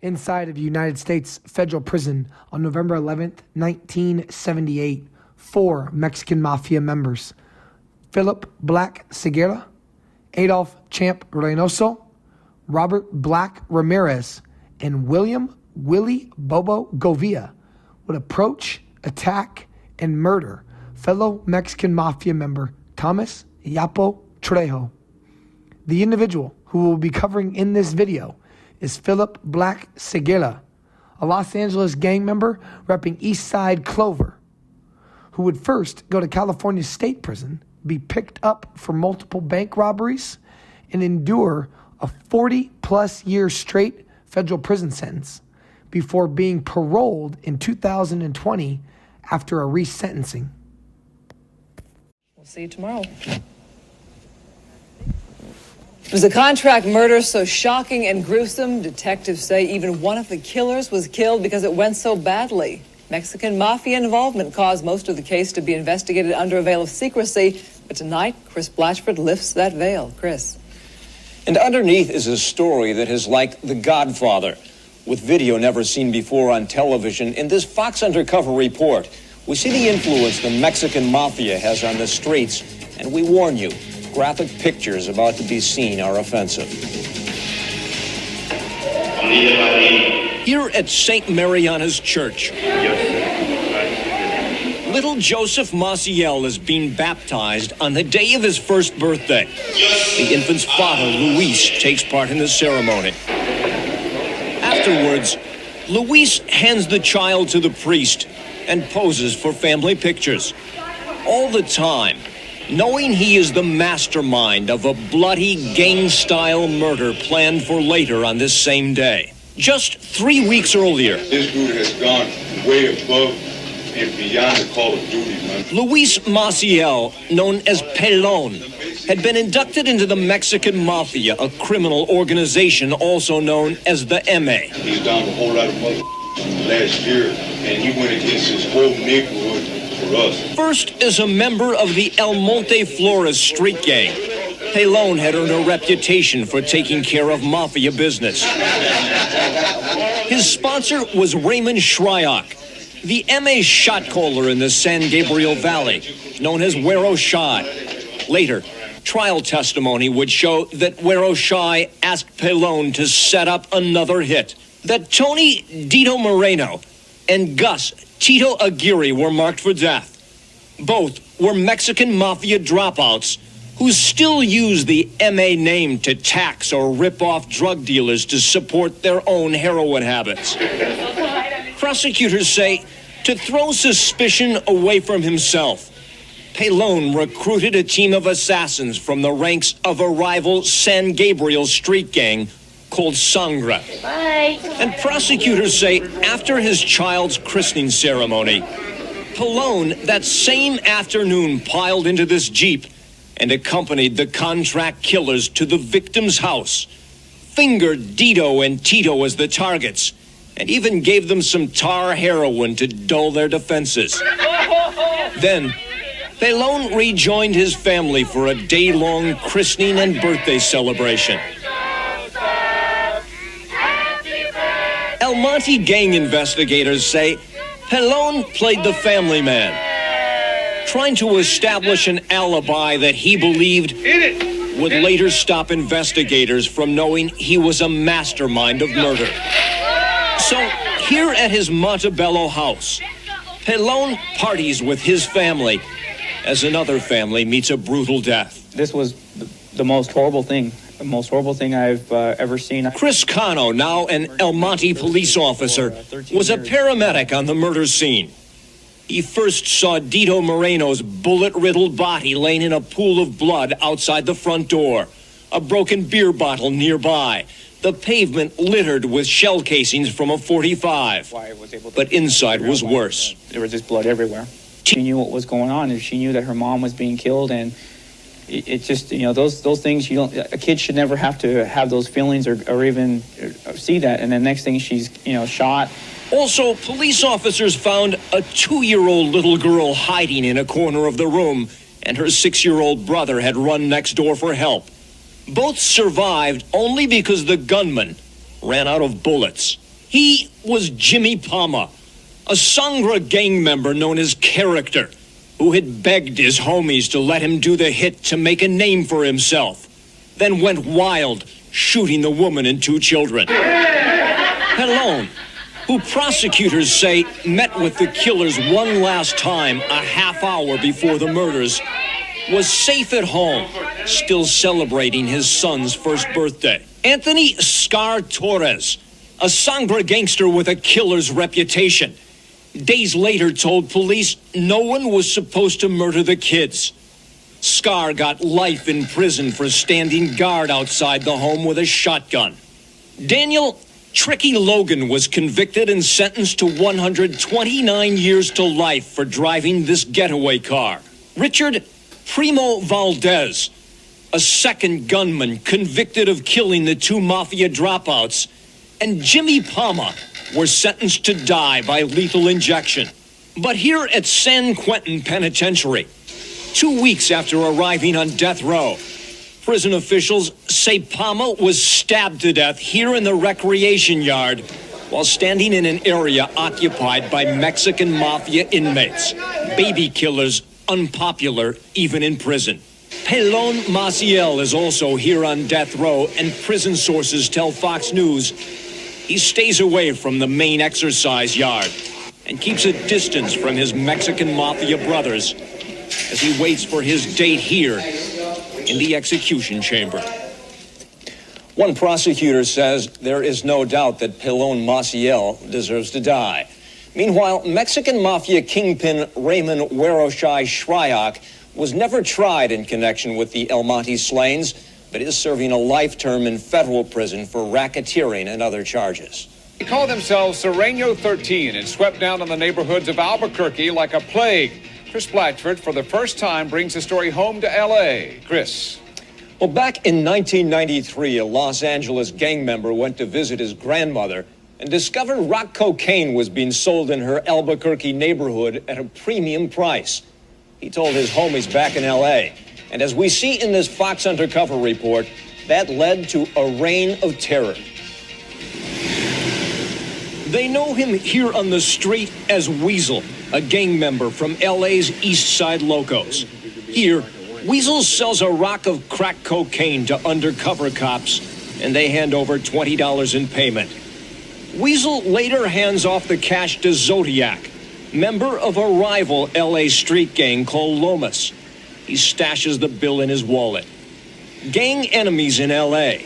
inside of a United States federal prison on November 11th, 1978, 4 Mexican Mafia members, Phillip Black Segura, Adolf Champ Reynoso, Robert Black Ramirez, and William Willie Bobo Govia, would approach, attack, and murder fellow Mexican Mafia member Thomas Yapo Trejo. The individual who we'll be covering in this video is Phillip Black Segura, a Los Angeles gang member repping East Side Clover, who would first go to California State Prison, be picked up for multiple bank robberies, and endure a 40-plus year straight federal prison sentence before being paroled in 2020 after a resentencing. We'll see you tomorrow. It was a contract murder so shocking and gruesome, detectives say even one of the killers was killed because it went so badly. Mexican Mafia involvement caused most of the case to be investigated under a veil of secrecy, but tonight, Chris Blatchford lifts that veil. Chris. And underneath is a story that is like The Godfather, with video never seen before on television. In this Fox Undercover report, we see the influence the Mexican Mafia has on the streets, and we warn you, graphic pictures about to be seen are offensive. Here at St. Mariana's Church, little Joseph Maciel is being baptized on the day of his first birthday. The infant's father, Luis, takes part in the ceremony. Afterwards, Luis hands the child to the priest and poses for family pictures. All the time, knowing he is the mastermind of a bloody gang-style murder planned for later on this same day. Just 3 weeks earlier, this dude has gone way above and beyond the Call of Duty, man. Luis Maciel, known as Pelon, had been inducted into the Mexican Mafia, a criminal organization also known as the eMe. He's done a whole lot of money last year, and he went against his whole neighborhood for us. First, as a member of the El Monte Flores street gang, Pelon had earned a reputation for taking care of mafia business. His sponsor was Raymond Shryock, the eMe shot caller in the San Gabriel Valley, known as Güero Shai. Later, trial testimony would show that Güero Shai asked Pelon to set up another hit. That Tony Dito Moreno and Gus Tito Aguirre were marked for death. Both were Mexican Mafia dropouts who still use the eMe name to tax or rip off drug dealers to support their own heroin habits. Prosecutors say to throw suspicion away from himself, Pelon recruited a team of assassins from the ranks of a rival San Gabriel street gang called Sangra. Bye. And prosecutors say after his child's christening ceremony, Pelon that same afternoon piled into this Jeep and accompanied the contract killers to the victim's house, fingered Dito and Tito as the targets, and even gave them some tar heroin to dull their defenses. Then, Pelon rejoined his family for a day-long christening and birthday celebration. El Monte gang investigators say Pelon played the family man, trying to establish an alibi that he believed would later stop investigators from knowing he was a mastermind of murder. So, here at his Montebello house, Pelon parties with his family as another family meets a brutal death. This was the most horrible thing I've ever seen. Chris Cano, now an El Monte police officer, was a paramedic on the murder scene. He first saw Dito Moreno's bullet-riddled body laying in a pool of blood outside the front door, a broken beer bottle nearby, the pavement littered with shell casings from a .45. But inside was worse. There was just blood everywhere. She knew what was going on, and she knew that her mom was being killed, and it just, those things, a kid should never have to have those feelings or even see that, and then next thing she's, shot. Also, police officers found a 2-year-old little girl hiding in a corner of the room, and her 6-year-old brother had run next door for help. Both survived only because the gunman ran out of bullets. He was Jimmy Palma, a Sangra gang member known as Character, who had begged his homies to let him do the hit to make a name for himself, then went wild, shooting the woman and 2 children. Pelon, who prosecutors say met with the killers one last time a half hour before the murders, was safe at home, still celebrating his son's first birthday. Anthony Scar Torres, a Sangra gangster with a killer's reputation, days later told police no one was supposed to murder the kids. Scar got life in prison for standing guard outside the home with a shotgun. Daniel Tricky Logan was convicted and sentenced to 129 years to life for driving this getaway car. Richard Primo Valdez, a second gunman convicted of killing the 2 mafia dropouts, and Jimmy Palma were sentenced to die by lethal injection. But here at San Quentin Penitentiary, 2 weeks after arriving on death row, prison officials say Palma was stabbed to death here in the recreation yard while standing in an area occupied by Mexican Mafia inmates, baby killers unpopular even in prison. Pelon Maciel is also here on death row, and prison sources tell Fox News he stays away from the main exercise yard and keeps a distance from his Mexican Mafia brothers as he waits for his date here in the execution chamber. One prosecutor says there is no doubt that Pelon Maciel deserves to die. Meanwhile, Mexican Mafia kingpin Raymond Weroshai Shryock was never tried in connection with the El Monte slayings, but is serving a life term in federal prison for racketeering and other charges. They call themselves Sereno13 and swept down on the neighborhoods of Albuquerque like a plague. Chris Blatchford, for the first time, brings the story home to L.A. Chris. Well, back in 1993, a Los Angeles gang member went to visit his grandmother and discovered rock cocaine was being sold in her Albuquerque neighborhood at a premium price. He told his homies back in L.A., and as we see in this Fox Undercover report, that led to a reign of terror. They know him here on the street as Weasel, a gang member from L.A.'s East Side Locos. Here, Weasel sells a rock of crack cocaine to undercover cops, and they hand over $20 in payment. Weasel later hands off the cash to Zodiac, member of a rival L.A. street gang called Lomas. He stashes the bill in his wallet. Gang enemies in L.A.,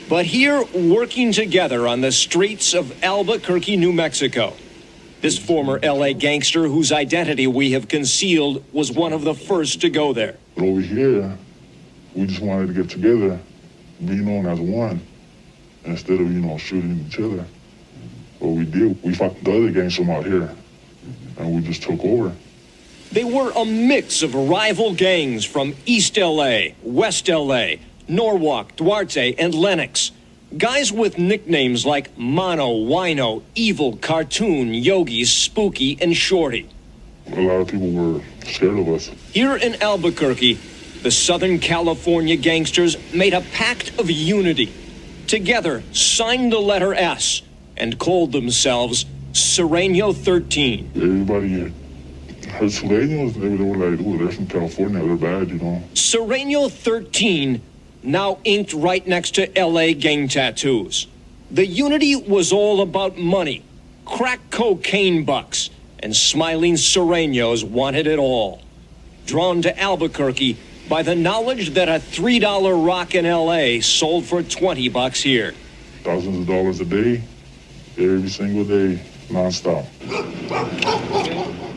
but here working together on the streets of Albuquerque, New Mexico. This former L.A. gangster, whose identity we have concealed, was one of the first to go there. But over here, we just wanted to get together, be known as one, instead of, shooting each other. What we did, we fought the other gangs from out here, and we just took over. They were a mix of rival gangs from East L.A., West L.A., Norwalk, Duarte, and Lenox. Guys with nicknames like Mono, Wino, Evil, Cartoon, Yogi, Spooky, and Shorty. A lot of people were scared of us. Here in Albuquerque, the Southern California gangsters made a pact of unity. Together, signed the letter S and called themselves Sereno13. Everybody heard Sureños, they were like, oh, they're from California, they're bad, Sereno13, now inked right next to L.A. gang tattoos. The unity was all about money, crack cocaine bucks, and smiling Serenos wanted it all. Drawn to Albuquerque by the knowledge that a $3 rock in L.A. sold for $20 here. Thousands of dollars a day, every single day, nonstop.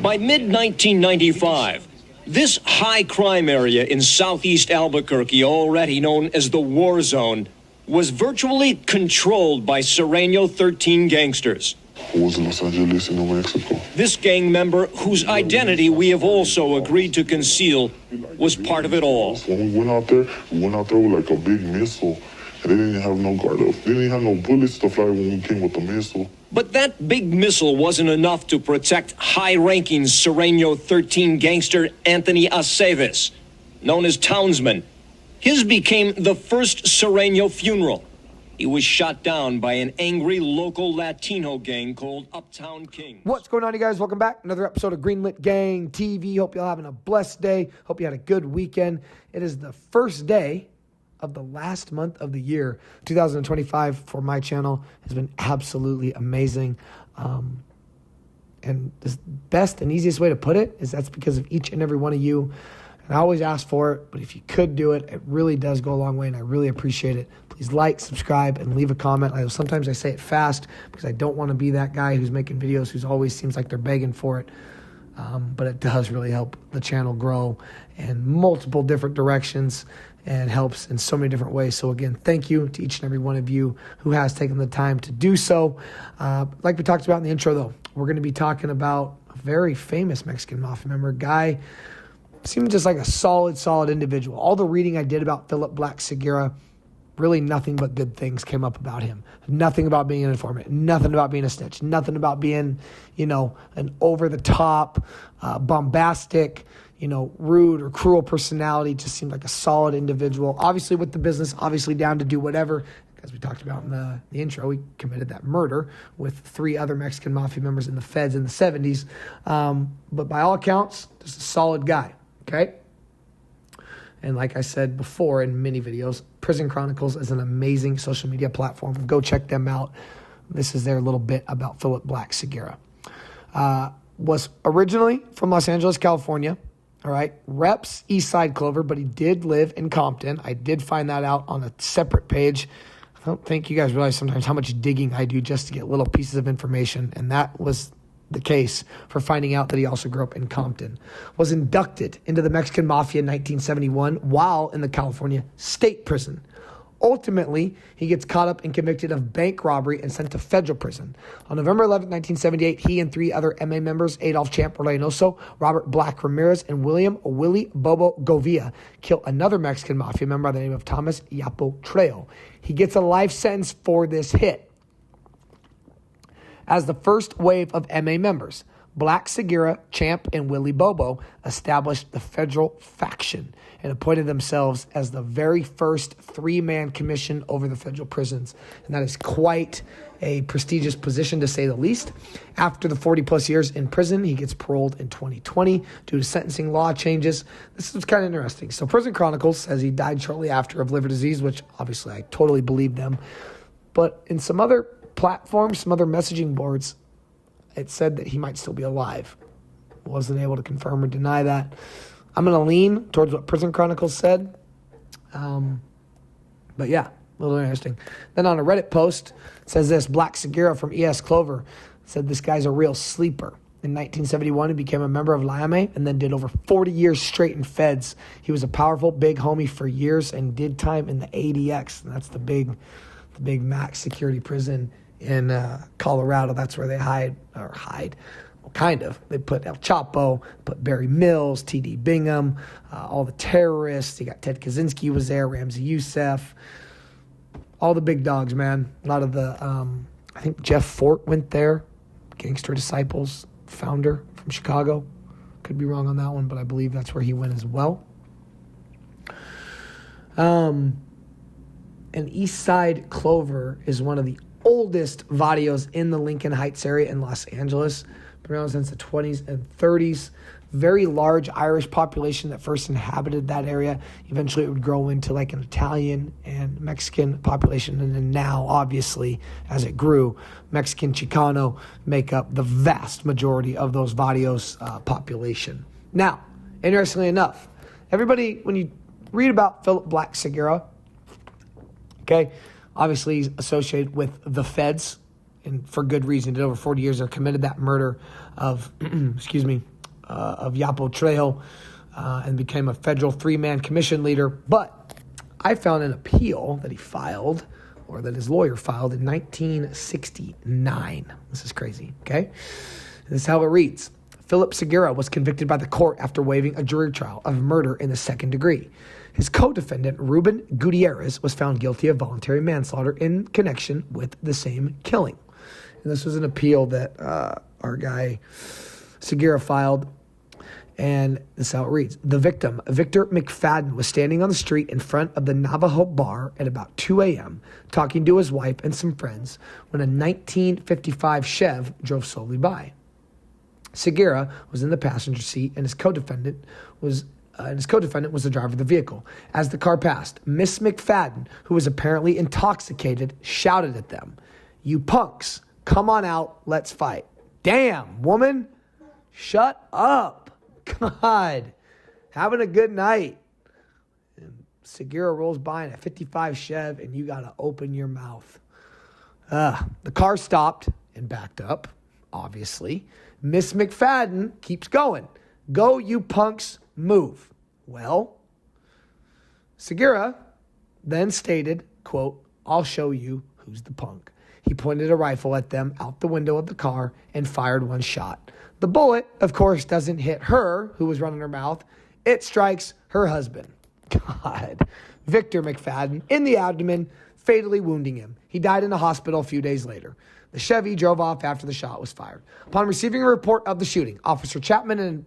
By mid-1995, this high crime area in southeast Albuquerque, already known as the War Zone, was virtually controlled by Sereno13 gangsters. Was in Los Angeles, in New Mexico. This gang member, whose identity we have also agreed to conceal, was part of it all. When we went out there with like a big missile, and they didn't have no guard up. They didn't have no bullets to fly when we came with the missile. But that big missile wasn't enough to protect high-ranking Sereno13 gangster Anthony Aceves, known as Townsman. His became the first Sereno funeral. He was shot down by an angry local Latino gang called Uptown Kings. What's going on, you guys? Welcome back. Another episode of Greenlit Gang TV. Hope y'all having a blessed day. Hope you had a good weekend. It is the first day of the last month of the year. 2025 for my channel has been absolutely amazing. And the best and easiest way to put it is that's because of each and every one of you. And I always ask for it, but if you could do it, it really does go a long way, and I really appreciate it. Please like, subscribe, and leave a comment. Sometimes I say it fast because I don't want to be that guy who's making videos who's always seems like they're begging for it. But it does really help the channel grow in multiple different directions and helps in so many different ways. So again, thank you to each and every one of you who has taken the time to do so. Like we talked about in the intro, though, we're going to be talking about a very famous Mexican Mafia member, guy. Seemed just like a solid individual. All the reading I did about Phillip Segura, really nothing but good things came up about him. Nothing about being an informant. Nothing about being a snitch. Nothing about being, an over-the-top, bombastic, rude or cruel personality. Just seemed like a solid individual. Obviously with the business, obviously down to do whatever. As we talked about in the intro, he committed that murder with 3 other Mexican Mafia members in the feds in the 70s. But by all accounts, just a solid guy. Okay? And like I said before in many videos, Prison Chronicles is an amazing social media platform. Go check them out. This is their little bit about Phillip Segura. Was originally from Los Angeles, California. All right. Reps Eastside Clover, but he did live in Compton. I did find that out on a separate page. I don't think you guys realize sometimes how much digging I do just to get little pieces of information. And that was the case for finding out that he also grew up in Compton. Was inducted into the Mexican Mafia in 1971 while in the California State Prison. Ultimately, he gets caught up and convicted of bank robbery and sent to federal prison. On November 11, 1978, he and 3 other eMe members, Adolf Champ Reynoso, Robert Black Ramirez, and Willie Bobo Govia, kill another Mexican Mafia member by the name of Thomas Yapo Trejo. He gets a life sentence for this hit. As the first wave of eMe members, Segura, Champ, and Willie Bobo established the federal faction and appointed themselves as the very first 3-man commission over the federal prisons. And that is quite a prestigious position, to say the least. After the 40-plus years in prison, he gets paroled in 2020 due to sentencing law changes. This is kind of interesting. So Prison Chronicles says he died shortly after of liver disease, which obviously I totally believe them. But in some other platforms, some other messaging boards, it said that he might still be alive. Wasn't able to confirm or deny that. I'm going to lean towards what Prison Chronicles said. But yeah, a little interesting. Then on a Reddit post, it says this: Segura from ES Clover said this guy's a real sleeper. In 1971, he became a member of eMe and then did over 40 years straight in feds. He was a powerful, big homie for years and did time in the ADX. And that's the big max security prison in Colorado. That's where they hide. Well, kind of. They put El Chapo, put Barry Mills, T.D. Bingham, all the terrorists. You got Ted Kaczynski was there, Ramsey Youssef, all the big dogs, man. A lot of the, I think Jeff Fort went there, Gangster Disciples founder from Chicago. Could be wrong on that one, but I believe that's where he went as well. And Eastside Clover is one of the oldest vadios in the Lincoln Heights area in Los Angeles. Been around since the 20s and 30s. Very large Irish population that first inhabited that area. Eventually it would grow into like an Italian and Mexican population. And then now, obviously, as it grew, Mexican Chicano make up the vast majority of those vadios population. Now, interestingly enough, everybody, when you read about Phillip Segura, okay, obviously he's associated with the feds, and for good reason. Did over 40 years. They committed that murder of, of Yapo Trejo, and became a federal 3-man commission leader. But I found an appeal that he filed, or that his lawyer filed, in 1969. This is crazy, okay? This is how it reads. Phillip Segura was convicted by the court after waiving a jury trial of murder in the 2nd degree. His co-defendant, Ruben Gutierrez, was found guilty of voluntary manslaughter in connection with the same killing. And this was an appeal that our guy Segura filed. And this is how it reads. The victim, Victor McFadden, was standing on the street in front of the Navajo bar at about 2 a.m., talking to his wife and some friends when a 1955 Chev drove slowly by. Segura was in the passenger seat, and his co-defendant was the driver of the vehicle. As the car passed, Miss McFadden, who was apparently intoxicated, shouted at them, "You punks, come on out, let's fight." Damn, woman, shut up. God, having a good night. And Segura rolls by in a 55 Chev, and you got to open your mouth. The car stopped and backed up, obviously. Miss McFadden keeps going. "Go, you punks, move." Well, Segura then stated, quote, "I'll show you who's the punk." He pointed a rifle at them out the window of the car and fired one shot. The bullet, of course, doesn't hit her, who was running her mouth. It strikes her husband. God. Victor McFadden in the abdomen, fatally wounding him. He died in a hospital a few days later. The Chevy drove off after the shot was fired. Upon receiving a report of the shooting, Officer Chapman and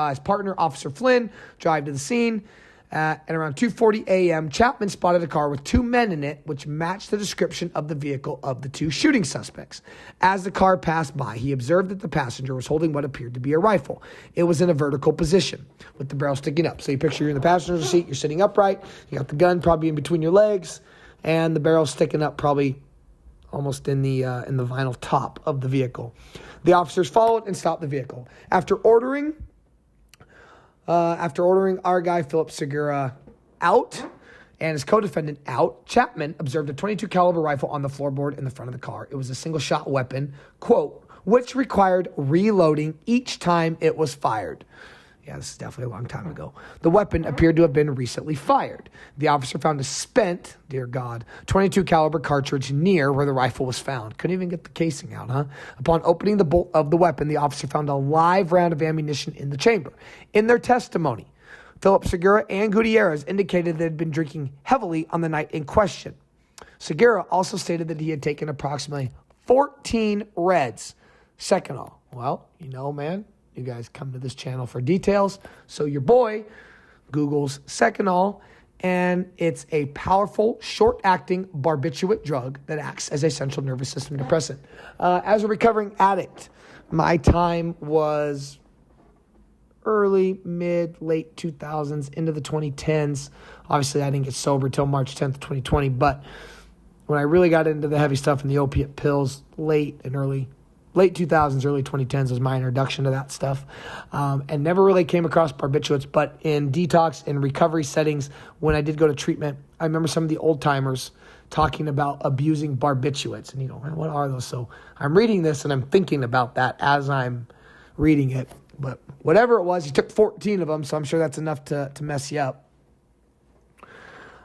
his partner, Officer Flynn, drive to the scene. At around 2:40 a.m., Chapman spotted a car with two men in it, which matched the description of the vehicle of the two shooting suspects. As the car passed by, he observed that the passenger was holding what appeared to be a rifle. It was in a vertical position, with the barrel sticking up. So you picture you're in the passenger seat, you're sitting upright, you got the gun probably in between your legs, and the barrel sticking up probably almost in the vinyl top of the vehicle. The officers followed and stopped the vehicle. After ordering our guy Phillip Segura out and his co-defendant out, Chapman observed a .22 caliber rifle on the floorboard in the front of the car. It was a single-shot weapon, quote, which required reloading each time it was fired. Yeah, this is definitely a long time ago. The weapon appeared to have been recently fired. The officer found a spent, dear God, .22 caliber cartridge near where the rifle was found. Couldn't even get the casing out, huh? Upon opening the bolt of the weapon, the officer found a live round of ammunition in the chamber. In their testimony, Phillip Segura and Gutierrez indicated they had been drinking heavily on the night in question. Segura also stated that he had taken approximately 14 Reds. Seconal. Well, you know, man, you guys come to this channel for details. So your boy Googles Seconal, and it's a powerful, short-acting barbiturate drug that acts as a central nervous system depressant. As a recovering addict, my time was early, mid, late 2000s, into the 2010s. Obviously, I didn't get sober till March 10th, 2020, but when I really got into the heavy stuff and the opiate pills, late 2000s, early 2010s was my introduction to that stuff, and never really came across barbiturates. But in detox and recovery settings, when I did go to treatment, I remember some of the old timers talking about abusing barbiturates, and you go, man, what are those? So I'm reading this and I'm thinking about that as I'm reading it. But whatever it was, he took 14 of them, so I'm sure that's enough to mess you up.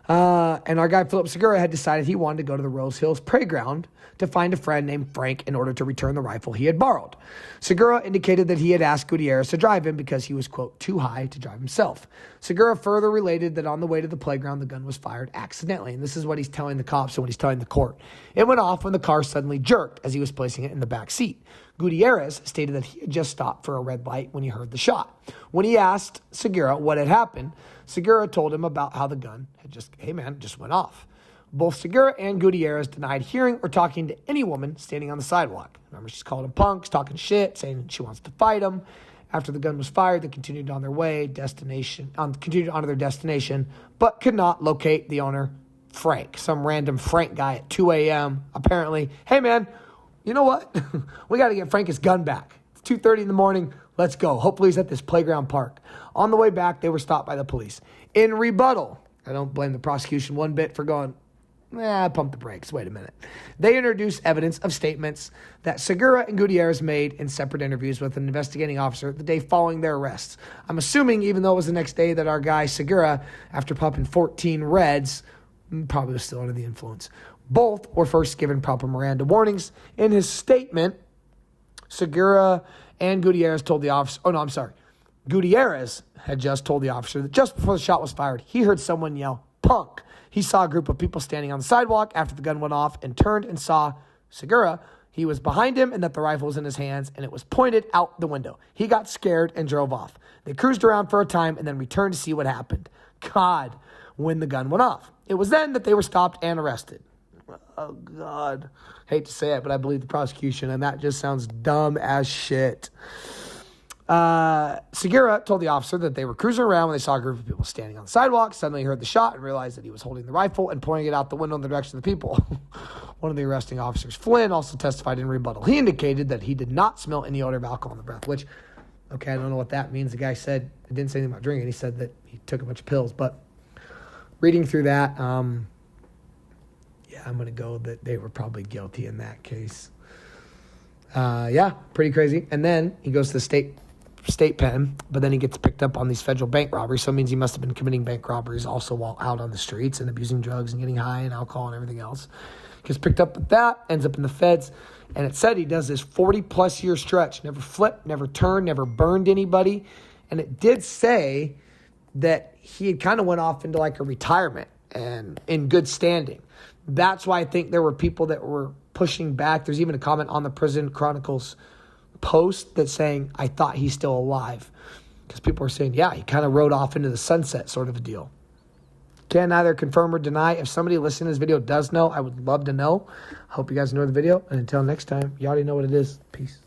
And our guy Phillip Segura had decided he wanted to go to the Rose Hills Playground to find a friend named Frank in order to return the rifle he had borrowed. Segura indicated that he had asked Gutierrez to drive him because he was, quote, too high to drive himself. Segura further related that on the way to the playground, the gun was fired accidentally. And this is what he's telling the cops and what he's telling the court. It went off when the car suddenly jerked as he was placing it in the back seat. Gutierrez stated that he had just stopped for a red light when he heard the shot. When he asked Segura what had happened, Segura told him about how the gun had just went off. Both Segura and Gutierrez denied hearing or talking to any woman standing on the sidewalk. Remember, she's called them punks, talking shit, saying she wants to fight them. After the gun was fired, they continued on their destination, but could not locate the owner, Frank, some random Frank guy at 2 a.m. Apparently, hey man, you know what? We got to get Frank his gun back. It's 2:30 in the morning. Let's go. Hopefully he's at this playground park. On the way back, they were stopped by the police. In rebuttal, I don't blame the prosecution one bit for going, pump the brakes. Wait a minute. They introduced evidence of statements that Segura and Gutierrez made in separate interviews with an investigating officer the day following their arrests. I'm assuming, even though it was the next day, that our guy Segura, after popping 14 Reds, probably was still under the influence. Both were first given proper Miranda warnings. In his statement, Segura and Gutierrez told the officer, Gutierrez had just told the officer that just before the shot was fired, he heard someone yell, "Punk." He saw a group of people standing on the sidewalk after the gun went off and turned and saw Segura. he was behind him and that the rifle was in his hands and it was pointed out the window. He got scared and drove off. They cruised around for a time and then returned to see what happened. God, when the gun went off. It was then that they were stopped and arrested. Oh, God. Hate to say it, but I believe the prosecution, and that just sounds dumb as shit. Segura told the officer that they were cruising around when they saw a group of people standing on the sidewalk. Suddenly heard the shot and realized that he was holding the rifle and pointing it out the window in the direction of the people. One of the arresting officers, Flynn, also testified in rebuttal. He indicated that he did not smell any odor of alcohol in the breath, which, okay, I don't know what that means. The guy said, it didn't say anything about drinking. He said that he took a bunch of pills, but reading through that, yeah, I'm going to go that they were probably guilty in that case. Yeah, pretty crazy. And then he goes to the state pen, but then he gets picked up on these federal bank robberies. So it means he must have been committing bank robberies also while out on the streets and abusing drugs and getting high and alcohol and everything else. Gets picked up with that, ends up in the feds. And it said he does this 40-plus year stretch. Never flipped, never turned, never burned anybody. And it did say that he had kind of went off into like a retirement and in good standing. That's why I think there were people that were pushing back. There's even a comment on the Prison Chronicles post that's saying, I thought he's still alive. Because people are saying, yeah, he kind of rode off into the sunset sort of a deal. Can neither confirm or deny. If somebody listening to this video does know, I would love to know. I hope you guys enjoyed the video. And until next time, you already know what it is. Peace.